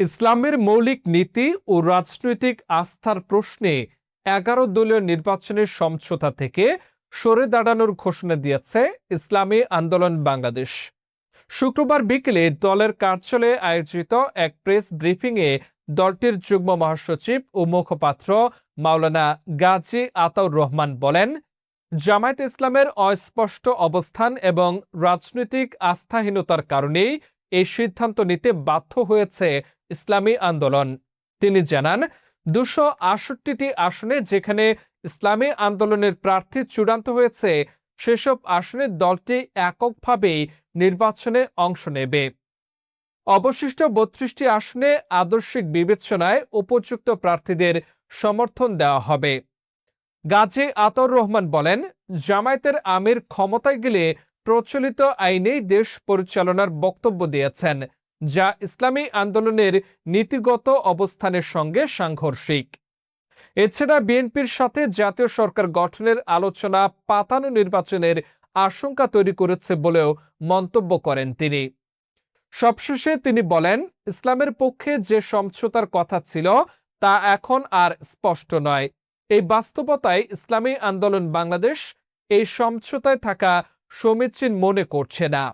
ইসলামের মৌলিক নীতি ও রাজনৈতিক আস্থার প্রশ্নে ১১ দলীয় নির্বাচনের সমঝোতা থেকে সরে দাঁড়ানোর ঘোষণা দিয়েছে ইসলামী আন্দোলন বাংলাদেশ। শুক্রবার বিকেলে দলের কার্যালয়ে আয়োজিত এক প্রেস ব্রিফিংয়ে দলটির যুগ্ম মহাসচিব ও মুখপাত্র মাওলানা গাজী আতাউর রহমান বলেন, জামায়াতে ইসলামের অস্পষ্ট অবস্থান এবং রাজনৈতিক আস্থাহীনতার কারণেই এই সিদ্ধান্ত নিতে বাধ্য হয়েছে ইসলামী আন্দোলন। তিনি জানান, ২৬৮টি আসনে যেখানে ইসলামী আন্দোলনের প্রার্থী চূড়ান্ত হয়েছে, সেসব আসনে দলটি এককভাবেই নির্বাচনে অংশ নেবে। অবশিষ্ট ৩২টি আসনে আদর্শিক বিবেচনায় উপযুক্ত প্রার্থীদের সমর্থন দেওয়া হবে। গাজী আতাউর রহমান বলেন, জামায়াতের আমির ক্ষমতায় গেলে প্রচলিত আইনেই দেশ পরিচালনার বক্তব্য দিয়েছেন, যা ইসলামী আন্দোলনের নীতিগত অবস্থানের সঙ্গে সাংঘর্ষিক। এছাড়া বিএনপির সাথে জাতীয় সরকার গঠনের আলোচনা পাতানো নির্বাচনের আশঙ্কা তৈরি করেছে বলেও মন্তব্য করেন তিনি। সবশেষে তিনি বলেন, ইসলামের পক্ষে যে সমঝোতার কথা ছিল তা এখন আর স্পষ্ট নয়। এই বাস্তবতায় ইসলামী আন্দোলন বাংলাদেশ এই সমঝোতায় থাকা সমীচীন মনে করছে না।